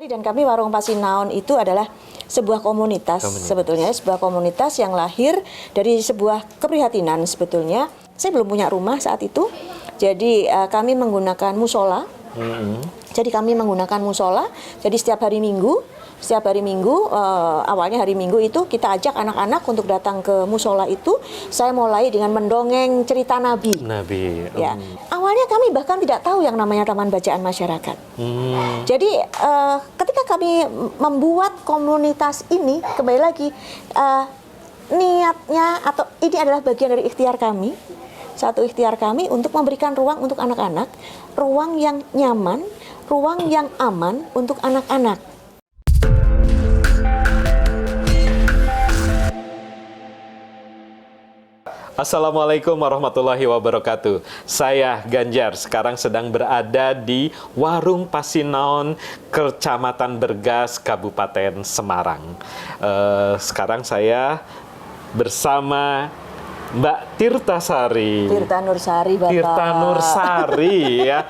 Dan kami Warung Pasinaon itu adalah sebuah komunitas. Sebetulnya sebuah komunitas yang lahir dari sebuah keprihatinan sebetulnya. Saya belum punya rumah saat itu, jadi kami menggunakan musola. Jadi kami menggunakan musola. Jadi setiap hari Minggu, awalnya hari Minggu itu kita ajak anak-anak untuk datang ke musola itu. Saya mulai dengan mendongeng cerita Nabi. Ya. Awalnya kami bahkan tidak tahu yang namanya taman bacaan masyarakat. Jadi ketika kami membuat komunitas ini, kembali lagi niatnya atau ini adalah bagian dari ikhtiar kami. Satu ikhtiar kami untuk memberikan ruang untuk anak-anak, ruang yang nyaman, ruang yang aman untuk anak-anak. Assalamualaikum warahmatullahi wabarakatuh. Saya Ganjar, sekarang sedang berada di Warung Pasinaon, Kecamatan Bergas, Kabupaten Semarang. Sekarang saya bersama Mbak Tirta Sari. Tirta Nursari, Bapak. Tirta Nursari, ya.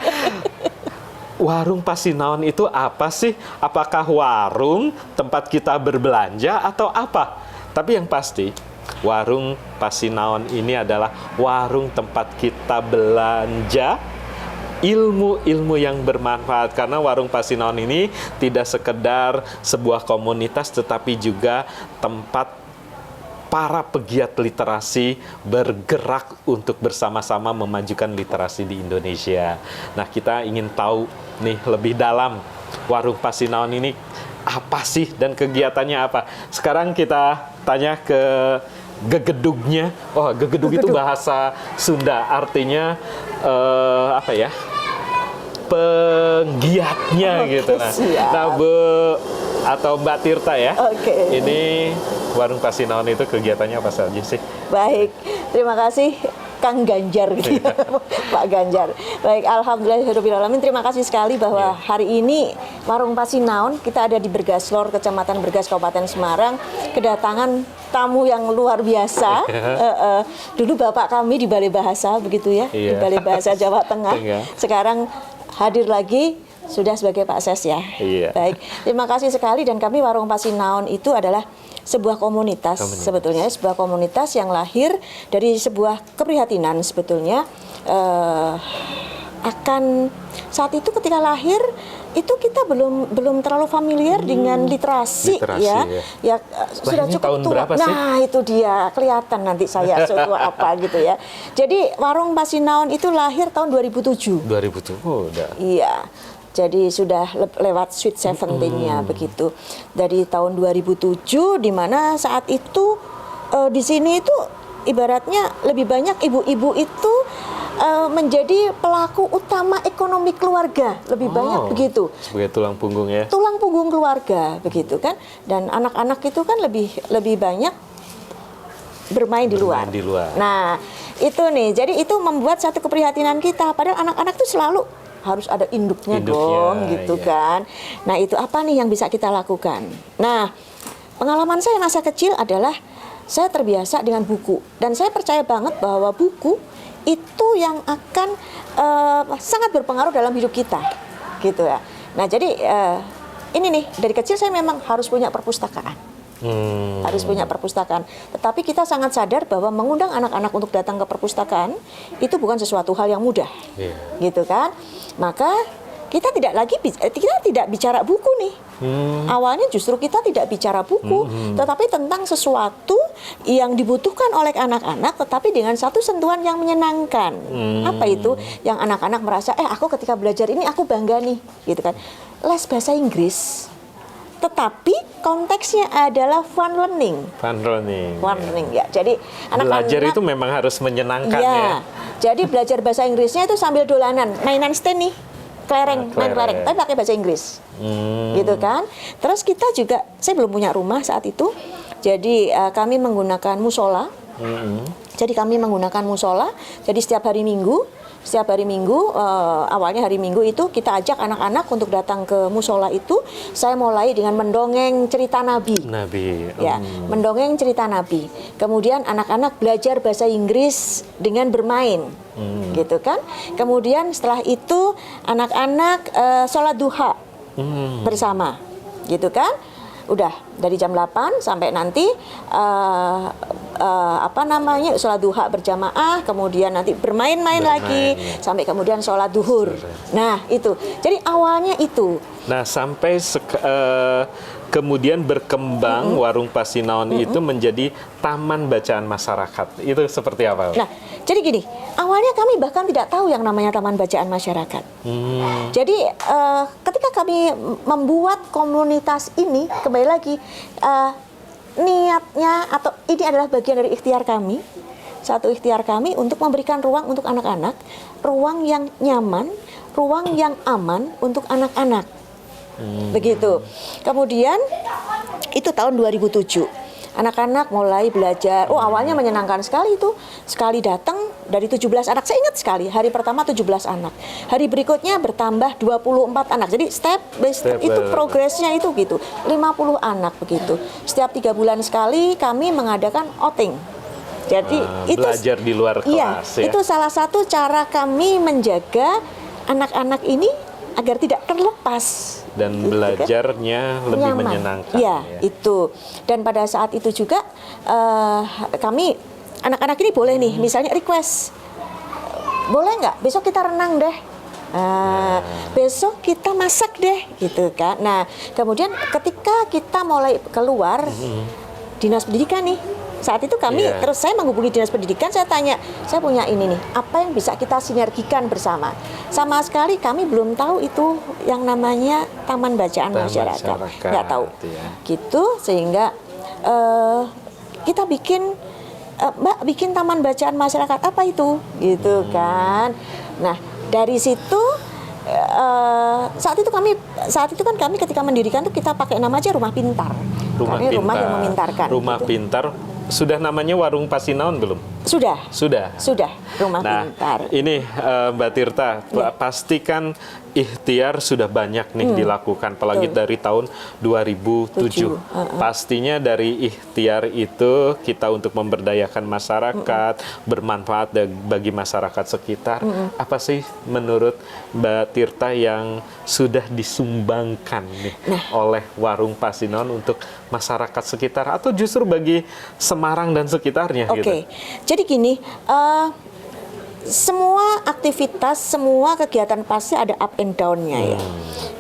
Warung Pasinaon itu apa sih? Apakah warung tempat kita berbelanja atau apa? Tapi yang pasti, Warung Pasinaon ini adalah warung tempat kita belanja ilmu-ilmu yang bermanfaat. Karena Warung Pasinaon ini tidak sekedar sebuah komunitas, tetapi juga tempat para pegiat literasi bergerak untuk bersama-sama memajukan literasi di Indonesia. Nah, kita ingin tahu nih lebih dalam Warung Pasinaon ini apa sih dan kegiatannya apa. Sekarang kita tanya ke gegedugnya. Oh, gegedug itu bahasa Sunda, artinya apa ya? Penggiatnya gitu. Nah, Bu atau Mbak Tirta ya. Ini Warung Pasinaon itu kegiatannya apa saja sih? Baik, terima kasih Kang Ganjar gitu ya. Pak Ganjar. Baik, alhamdulillahirobbilalamin. Terima kasih sekali bahwa hari ini Warung Pasinaon kita ada di Bergaslor, Kecamatan Bergas, Kabupaten Semarang, kedatangan tamu yang luar biasa. Dulu bapak kami di Balai Bahasa begitu ya, di Balai Bahasa Jawa Tengah. Sekarang hadir lagi sudah sebagai Pak Ses ya. Baik, terima kasih sekali. Dan kami Warung Pasinaon itu adalah sebuah komunitas. Sebetulnya sebuah komunitas yang lahir dari sebuah keprihatinan sebetulnya. Akan saat itu ketika lahir itu kita belum terlalu familiar dengan literasi ya. Sudah cukup tahun tua. Berapa sih? Nah, itu dia kelihatan nanti saya setua apa gitu ya. Jadi Warung Pasinaon itu lahir tahun 2007. 2007. Oh, udah. Iya. Jadi sudah lewat Sweet 17-nya begitu. Dari tahun 2007, di mana saat itu di sini itu ibaratnya lebih banyak ibu-ibu itu menjadi pelaku utama ekonomi keluarga, lebih banyak begitu. Sebagai tulang punggung ya. Tulang punggung keluarga begitu kan. Dan anak-anak itu kan lebih banyak bermain di luar. Nah, itu nih. Jadi itu membuat satu keprihatinan kita. Padahal anak-anak itu selalu harus ada induknya dong gitu kan. Nah, itu apa nih yang bisa kita lakukan? Nah, pengalaman saya masa kecil adalah saya terbiasa dengan buku. Dan saya percaya banget bahwa buku itu yang akan sangat berpengaruh dalam hidup kita gitu ya. Nah, jadi ini nih, dari kecil saya memang harus punya perpustakaan. Harus punya perpustakaan. Tetapi kita sangat sadar bahwa mengundang anak-anak untuk datang ke perpustakaan itu bukan sesuatu hal yang mudah, gitu kan? Maka kita tidak bicara buku nih. Awalnya justru kita tidak bicara buku, tetapi tentang sesuatu yang dibutuhkan oleh anak-anak, tetapi dengan satu sentuhan yang menyenangkan. Apa itu? Yang anak-anak merasa, aku ketika belajar ini aku bangga nih, gitu kan? Les bahasa Inggris. Tetapi konteksnya adalah fun learning. Ya. Jadi anak-anak belajar itu memang harus menyenangkan ya. Jadi belajar bahasa Inggrisnya itu sambil dolanan, mainan stand nih, main kelereng, tapi pakai bahasa Inggris, gitu kan. Terus kita juga, saya belum punya rumah saat itu, jadi kami menggunakan musola. Jadi kami menggunakan musola. Jadi setiap hari Minggu, awalnya hari Minggu itu kita ajak anak-anak untuk datang ke musola itu. Saya mulai dengan mendongeng cerita Nabi. Ya, mendongeng cerita Nabi. Kemudian anak-anak belajar bahasa Inggris dengan bermain, gitu kan. Kemudian setelah itu anak-anak sholat duha. bersama, gitu kan? Udah dari jam 8 sampai nanti sholat duha berjamaah, kemudian nanti bermain-main lagi sampai kemudian sholat duhur. Nah itu, jadi awalnya itu. Nah sampai kemudian berkembang warung Pasinaon itu menjadi taman bacaan masyarakat. Itu seperti apa? Nah, jadi gini, awalnya kami bahkan tidak tahu yang namanya taman bacaan masyarakat. Jadi ketika kami membuat komunitas ini, kembali lagi niatnya atau ini adalah bagian dari ikhtiar kami. Satu ikhtiar kami untuk memberikan ruang untuk anak-anak, ruang yang nyaman, ruang yang aman untuk anak-anak. Begitu. Kemudian itu tahun 2007. Anak-anak mulai belajar. Oh, awalnya menyenangkan sekali itu. Sekali datang dari 17 anak. Saya ingat sekali, hari pertama 17 anak. Hari berikutnya bertambah 24 anak. Jadi step by step itu progresnya itu gitu. 50 anak begitu. Setiap 3 bulan sekali kami mengadakan outing. Jadi itu belajar di luar kelas ya. Itu salah satu cara kami menjaga anak-anak ini agar tidak terlepas dan belajarnya lebih nyaman. Menyenangkan. Ya, itu. Dan pada saat itu juga kami anak-anak ini boleh nih, misalnya request, boleh nggak besok kita renang deh, besok kita masak deh, gitu kan. Nah, kemudian ketika kita mulai keluar dinas pendidikan nih. Saat itu kami terus saya menghubungi dinas pendidikan, saya tanya, saya punya ini nih, apa yang bisa kita sinergikan bersama? Sama sekali kami belum tahu itu yang namanya taman bacaan masyarakat, nggak tahu. Ya. Gitu sehingga kita bikin Mbak bikin taman bacaan masyarakat apa itu, gitu kan? Nah dari situ saat itu kan kami ketika mendirikan tuh kita pakai nama aja Rumah Pintar. Rumah yang memintarkan. Rumah gitu. Pintar. Sudah namanya Warung Pasinaon belum? Sudah. Rumah Nah, Pintar. Ini Mbak Tirta, pastikan ikhtiar sudah banyak nih dilakukan, apalagi dari tahun 2007. Pastinya dari ikhtiar itu kita untuk memberdayakan masyarakat, bermanfaat bagi masyarakat sekitar. Apa sih menurut Mbak Tirta yang sudah disumbangkan nih oleh Warung Pasinaon untuk masyarakat sekitar atau justru bagi Semarang dan sekitarnya? Oke. Jadi gini, semua aktivitas, semua kegiatan pasti ada up and down-nya ya.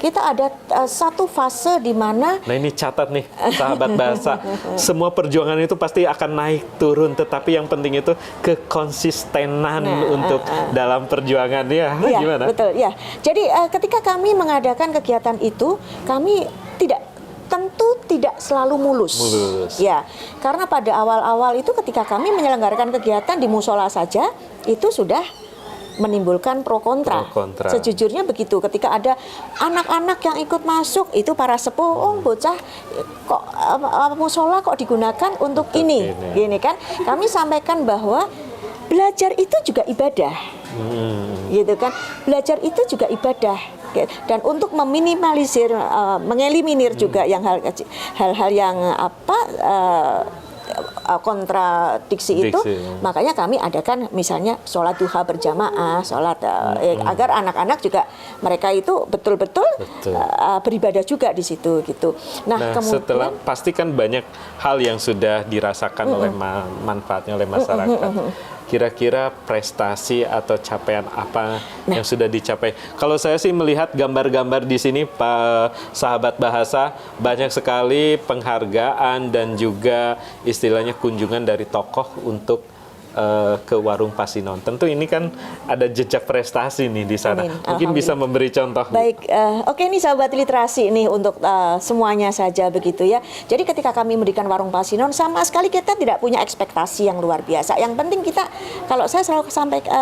Kita ada satu fase di mana. Nah ini catat nih, sahabat bahasa. Semua perjuangan itu pasti akan naik turun, tetapi yang penting itu kekonsistenan untuk dalam perjuangannya. Ya, gimana? Betul, ya. Jadi ketika kami mengadakan kegiatan itu, kami tentu tidak selalu mulus. Ya, karena pada awal-awal itu ketika kami menyelenggarakan kegiatan di musola saja, itu sudah menimbulkan pro kontra. Sejujurnya begitu. Ketika ada anak-anak yang ikut masuk, itu para sepuh, bocah kok musola kok digunakan untuk ini, gini kan? Kami sampaikan bahwa belajar itu juga ibadah, gitu kan? Belajar itu juga ibadah. Dan untuk meminimalisir, mengeliminir juga yang hal-hal yang kontradiksi itu, makanya kami adakan misalnya sholat duha berjamaah, agar anak-anak juga mereka itu betul-betul beribadah juga di situ gitu. Nah kemudian, setelah pastikan banyak hal yang sudah dirasakan oleh manfaatnya oleh masyarakat. Kira-kira prestasi atau capaian apa yang sudah dicapai? Kalau saya sih melihat gambar-gambar di sini, Pak sahabat bahasa, banyak sekali penghargaan dan juga istilahnya kunjungan dari tokoh untuk ke Warung Pasinaon. Tentu ini kan ada jejak prestasi nih di sana. Mungkin bisa memberi contoh. Baik, oke nih sahabat literasi nih untuk semuanya saja begitu ya. Jadi ketika kami mendirikan Warung Pasinaon, sama sekali kita tidak punya ekspektasi yang luar biasa. Yang penting kita, kalau saya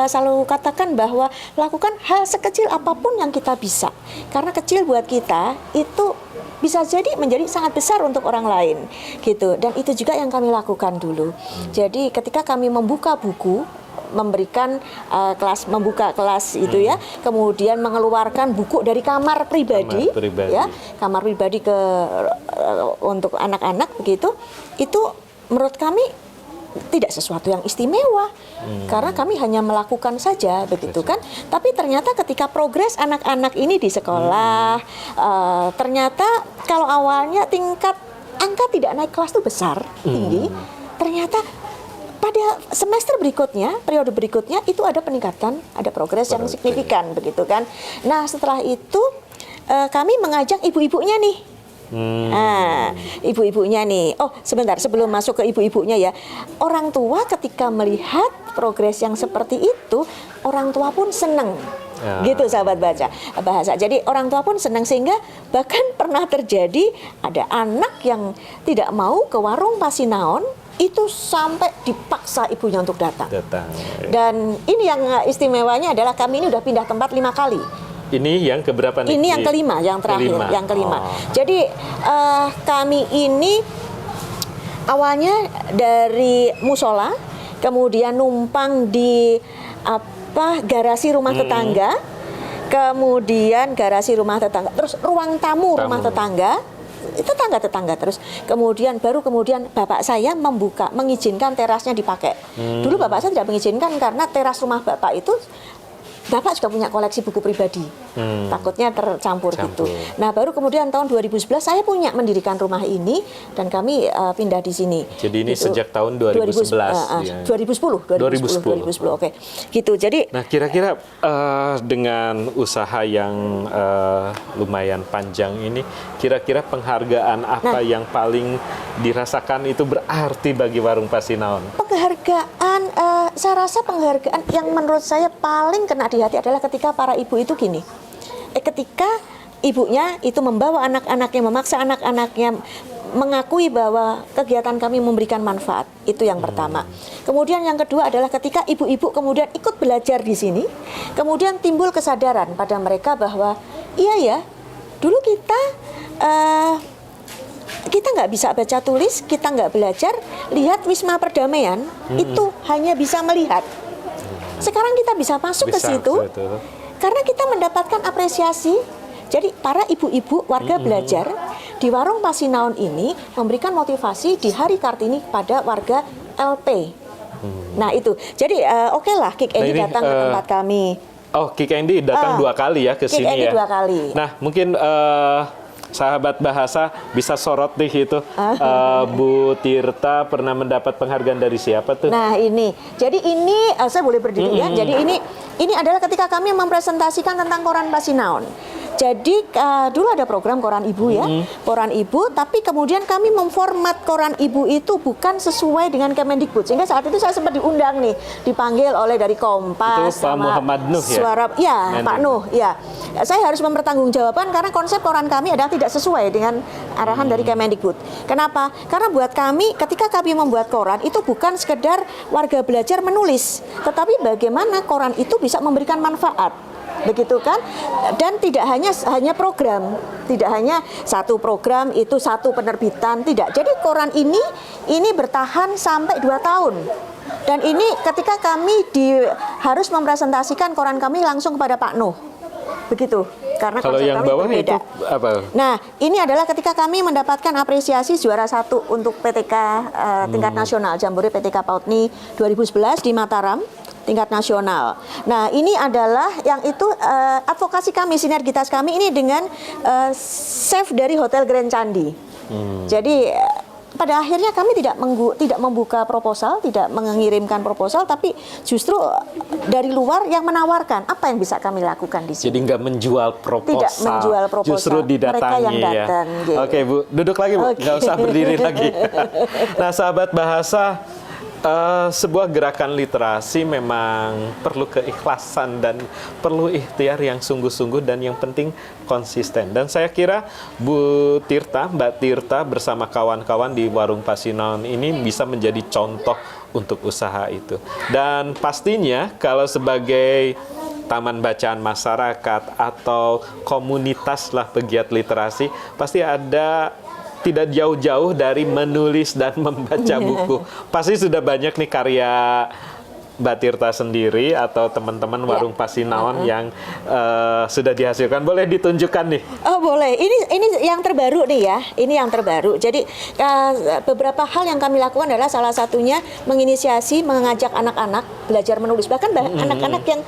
selalu katakan bahwa lakukan hal sekecil apapun yang kita bisa. Karena kecil buat kita itu bisa jadi menjadi sangat besar untuk orang lain gitu, dan itu juga yang kami lakukan dulu. Jadi ketika kami membuka buku, memberikan membuka kelas itu ya, kemudian mengeluarkan buku dari kamar pribadi. Ya, kamar pribadi untuk anak-anak begitu, itu menurut kami tidak sesuatu yang istimewa karena kami hanya melakukan saja begitu kan. Tapi ternyata ketika progres anak-anak ini di sekolah, ternyata kalau awalnya tingkat angka tidak naik kelas itu besar tinggi, ternyata pada semester berikutnya, periode berikutnya itu ada peningkatan, ada progres yang signifikan begitu kan. Nah setelah itu kami mengajak ibu-ibunya nih. Nah, ibu-ibunya nih. Oh, sebentar sebelum masuk ke ibu-ibunya ya. Orang tua ketika melihat progres yang seperti itu, orang tua pun senang. Gitu sahabat bahasa. Jadi orang tua pun senang sehingga bahkan pernah terjadi ada anak yang tidak mau ke warung Pasinaon itu sampai dipaksa ibunya untuk datang. Dan ini yang istimewanya adalah kami ini udah pindah tempat 5 kali. Ini yang keberapa nih? Ini yang kelima, yang terakhir, yang kelima. Jadi kami ini awalnya dari musola, kemudian numpang di garasi rumah tetangga, kemudian garasi rumah tetangga, terus ruang tamu rumah tetangga, tetangga terus. Kemudian bapak saya mengizinkan terasnya dipakai. Dulu bapak saya tidak mengizinkan karena teras rumah bapak itu Bapak juga punya koleksi buku pribadi, takutnya tercampur gitu. Nah baru kemudian tahun 2011 saya punya mendirikan rumah ini dan kami pindah di sini. Jadi ini gitu. Sejak tahun 2011? 2010, oke. Gitu, jadi. Nah kira-kira dengan usaha yang lumayan panjang ini, kira-kira penghargaan apa yang paling dirasakan itu berarti bagi Warung Pasinaon? Penghargaan, saya rasa penghargaan yang menurut saya paling kena di hati adalah ketika para ibu itu gini, ketika ibunya itu membawa anak-anaknya, memaksa anak-anaknya mengakui bahwa kegiatan kami memberikan manfaat, itu yang pertama. Kemudian yang kedua adalah ketika ibu-ibu kemudian ikut belajar di sini, kemudian timbul kesadaran pada mereka bahwa iya ya, dulu kita nggak bisa baca tulis, kita nggak belajar, lihat Wisma Perdamaian, itu hanya bisa melihat. Sekarang kita bisa masuk ke situ karena kita mendapatkan apresiasi. Jadi para ibu-ibu warga belajar di Warung Pasinaon ini memberikan motivasi di Hari Kartini pada warga LP. Nah itu, jadi oke lah Kik Endi datang ke tempat kami. Oh, Kik Endi datang 2 kali ya ke sini ya? Kik Endi 2 kali. Nah mungkin sahabat bahasa bisa sorot nih itu Bu Tirta pernah mendapat penghargaan dari siapa tuh? Nah ini, jadi ini saya boleh berdiri ya. Jadi ini adalah ketika kami mempresentasikan tentang koran Pasinaon. Jadi dulu ada program koran ibu ya, koran ibu, tapi kemudian kami memformat koran ibu itu bukan sesuai dengan Kemendikbud. Sehingga saat itu saya sempat diundang nih, dipanggil oleh dari Kompas, itu Pak Muhammad Nuh ya? Suara, ya Pak Nuh, ya. Saya harus mempertanggungjawabkan karena konsep koran kami adalah tidak sesuai dengan arahan dari Kemendikbud. Kenapa? Karena buat kami, ketika kami membuat koran itu bukan sekedar warga belajar menulis, tetapi bagaimana koran itu bisa memberikan manfaat. Begitu kan? Dan tidak hanya program, tidak hanya satu program itu satu penerbitan, tidak. Jadi koran ini bertahan sampai 2 tahun. Dan ini ketika kami harus mempresentasikan koran kami langsung kepada Pak Nuh. Begitu. Karena kalau yang bawah berbeda. Itu apa? Nah, ini adalah ketika kami mendapatkan apresiasi juara 1 untuk PTK tingkat nasional, Jambore PTK Pautni 2011 di Mataram. Tingkat nasional. Nah, ini adalah yang itu advokasi kami, sinergitas kami ini dengan chef dari Hotel Grand Candi. Jadi pada akhirnya kami tidak membuka proposal, tidak mengirimkan proposal, tapi justru dari luar yang menawarkan apa yang bisa kami lakukan di sini. Jadi nggak menjual proposal, tidak menjual proposal, justru didatangi. Mereka yang datang. Ya. Gitu. Oke Bu, duduk lagi Bu, nggak usah berdiri lagi. Nah sahabat bahasa, sebuah gerakan literasi memang perlu keikhlasan dan perlu ikhtiar yang sungguh-sungguh dan yang penting konsisten. Dan saya kira Bu Tirta, Mbak Tirta bersama kawan-kawan di Warung Pasinaon ini bisa menjadi contoh untuk usaha itu. Dan pastinya kalau sebagai taman bacaan masyarakat atau komunitas lah pegiat literasi, pasti ada tidak jauh-jauh dari menulis dan membaca buku. Pasti sudah banyak nih karya Mbak Tirta sendiri atau teman-teman warung Pasinaon yang sudah dihasilkan, boleh ditunjukkan nih? Oh boleh, ini yang terbaru nih ya, ini yang terbaru. Jadi beberapa hal yang kami lakukan adalah salah satunya mengajak anak-anak belajar menulis, bahkan anak-anak yang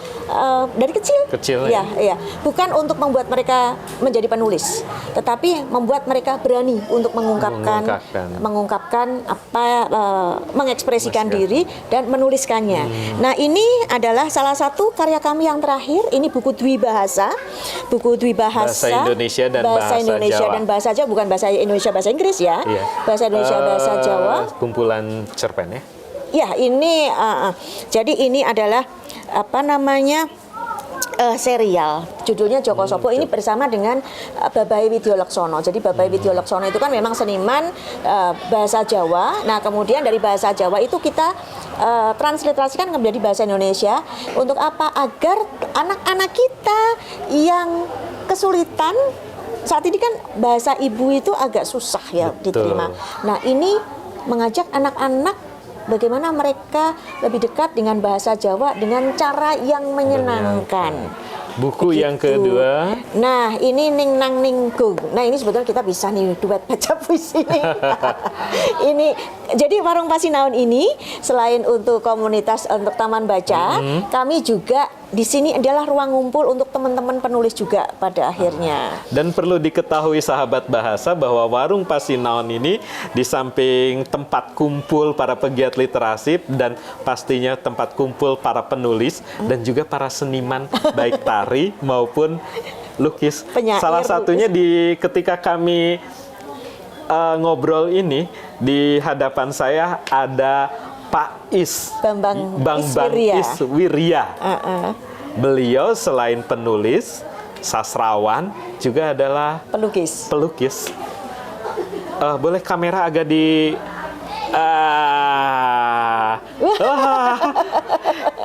dari kecil ya, bukan untuk membuat mereka menjadi penulis, tetapi membuat mereka berani untuk mengungkapkan apa, mengekspresikan diri dan menuliskannya. Nah ini adalah salah satu karya kami yang terakhir. Ini buku Dwibahasa, bahasa Indonesia dan bahasa Jawa. Dan bahasa Jawa, bukan bahasa Indonesia bahasa Inggris ya. Bahasa Indonesia bahasa Jawa. Kumpulan cerpen ya? Ya ini jadi ini adalah apa namanya? Serial, judulnya Joko Sopo. Ini bersama dengan Babai Widyoleksono. Jadi Babai Widyoleksono itu kan memang seniman bahasa Jawa. Nah kemudian dari bahasa Jawa itu kita transliterasikan menjadi bahasa Indonesia. Untuk apa? Agar anak-anak kita yang kesulitan, saat ini kan bahasa ibu itu agak susah ya diterima. Nah ini mengajak anak-anak bagaimana mereka lebih dekat dengan bahasa Jawa dengan cara yang menyenangkan. Buku yang kedua. Nah, ini Ning Nang Ninggung. Nah, ini sebetulnya kita bisa nih duet baca puisi nih. Ini jadi warung Pasinaon ini selain untuk komunitas untuk taman baca, kami juga di sini adalah ruang ngumpul untuk teman-teman penulis juga pada akhirnya. Dan perlu diketahui sahabat bahasa bahwa warung Pasinaon ini di samping tempat kumpul para pegiat literasi dan pastinya tempat kumpul para penulis dan juga para seniman baik tari maupun lukis. Penyair, salah satunya ketika kami ngobrol ini, di hadapan saya ada Pak Bambang Iswirya. Beliau selain penulis, sastrawan, juga adalah pelukis. Boleh kamera agak di...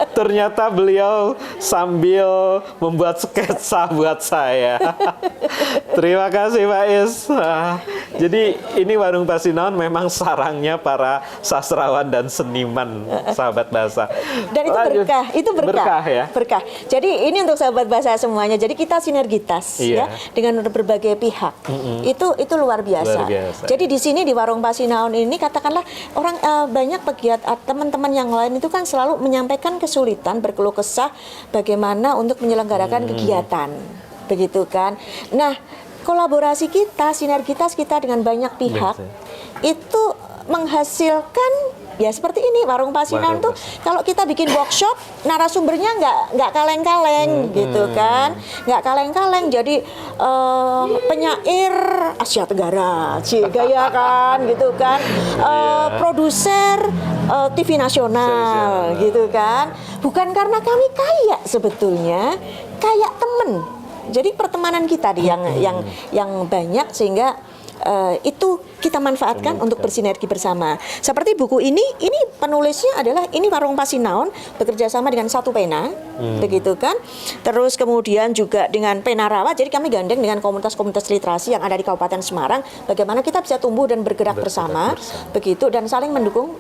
Ternyata beliau sambil membuat sketsa buat saya. Terima kasih Pak Is. Jadi ini warung Pasinaon memang sarangnya para sastrawan dan seniman sahabat bahasa. Dan itu berkah ya. Berkah. Jadi ini untuk sahabat bahasa semuanya. Jadi kita sinergitas ya dengan berbagai pihak. Itu luar biasa. Jadi di sini di warung Pasinaon ini katakanlah banyak pegiat teman-teman yang lain itu kan selalu menyampaikan kesulitan, berkeluh kesah bagaimana untuk menyelenggarakan kegiatan, begitu kan. Nah, kolaborasi kita, sinergitas kita dengan banyak pihak itu menghasilkan ya seperti ini warung Pasinaon tuh. Kalau kita bikin workshop, narasumbernya nggak kaleng-kaleng gitu kan, nggak kaleng-kaleng. Jadi penyair Asia Tenggara, gaya kan gitu kan, produser TV nasional gitu kan. Bukan karena kami kaya sebetulnya, kayak temen. Jadi pertemanan kita yang banyak sehingga itu kita manfaatkan untuk bersinergi bersama. Seperti buku ini penulisnya adalah ini warung Pasinaon bekerja sama dengan Satu Pena, begitu kan. Terus kemudian juga dengan Pena Rawat. Jadi kami gandeng dengan komunitas-komunitas literasi yang ada di Kabupaten Semarang. Bagaimana kita bisa tumbuh dan bergerak bersama, begitu dan saling mendukung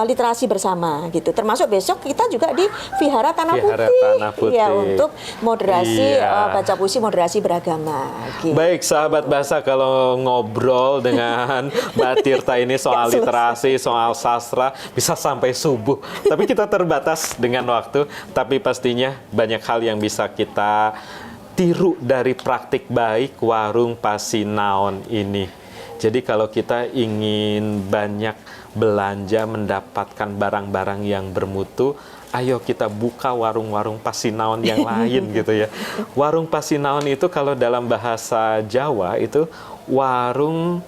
literasi bersama, gitu. Termasuk besok kita juga di Vihara Tanah Putih, ya untuk moderasi baca puisi, moderasi beragama. Gitu. Baik sahabat bahasa, kalau ngobrol dengan Mbak Tirta ini soal literasi, soal sastra bisa sampai subuh. Tapi kita terbatas dengan waktu, tapi pastinya banyak hal yang bisa kita tiru dari praktik baik warung Pasinaon ini. Jadi kalau kita ingin banyak belanja, mendapatkan barang-barang yang bermutu, ayo kita buka warung-warung Pasinaon yang lain gitu ya. Warung Pasinaon itu kalau dalam bahasa Jawa itu warung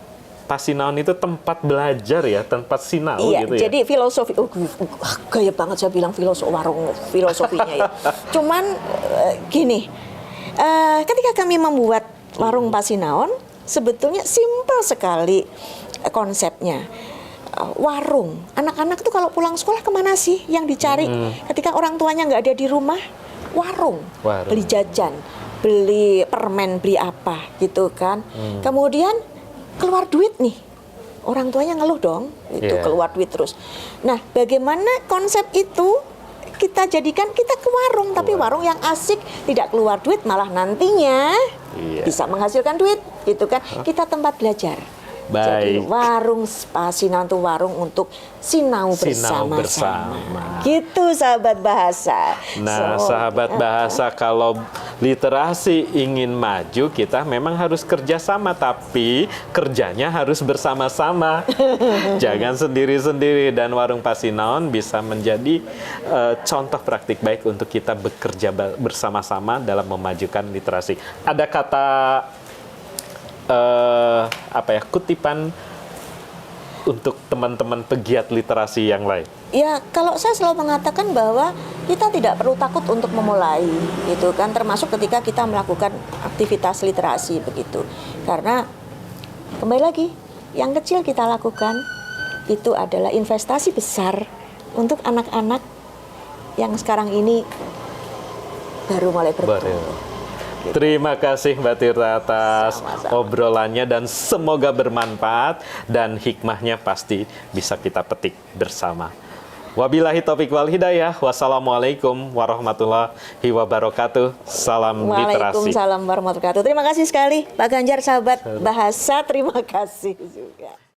Pasinaon itu tempat belajar ya, tempat sinau gitu ya. Jadi filosofi, gaya banget saya bilang warung filosofinya ya. Cuman gini, ketika kami membuat warung Pasinaon, sebetulnya simpel sekali konsepnya. Warung, anak-anak tuh kalau pulang sekolah kemana sih yang dicari ketika orang tuanya nggak ada di rumah? Warung. Beli jajan, beli permen, beli apa gitu kan. Kemudian keluar duit nih, orang tuanya ngeluh dong, itu Iya. keluar duit terus. Nah, bagaimana konsep itu kita jadikan kita ke warung, tapi warung yang asik, tidak keluar duit, malah nantinya Iya. bisa menghasilkan duit, gitu kan? Kita tempat belajar. Jadi Baik. warung Sinau itu warung untuk sinau Sinau bersama-sama. bersama. Gitu sahabat bahasa. Nah, sahabat bahasa, kalau literasi ingin maju, kita memang harus kerjasama, tapi kerjanya harus bersama-sama. Jangan sendiri-sendiri, dan Warung Pasinaon bisa menjadi contoh praktik baik untuk kita bekerja bersama-sama dalam memajukan literasi. Ada kata kutipan untuk teman-teman pegiat literasi yang lain? Ya, kalau saya selalu mengatakan bahwa kita tidak perlu takut untuk memulai, gitu kan, termasuk ketika kita melakukan aktivitas literasi begitu. Karena kembali lagi, yang kecil kita lakukan itu adalah investasi besar untuk anak-anak yang sekarang ini baru mulai bertumbuh. Terima kasih Mbak Tirta atas Sama-sama. obrolannya, dan semoga bermanfaat dan hikmahnya pasti bisa kita petik bersama. Wabillahi taufiq wal hidayah. Wassalamualaikum warahmatullahi wabarakatuh. Salam literasi. Waalaikumsalam warahmatullahi wabarakatuh. Terima kasih sekali Pak Ganjar, sahabat bahasa. Terima kasih juga.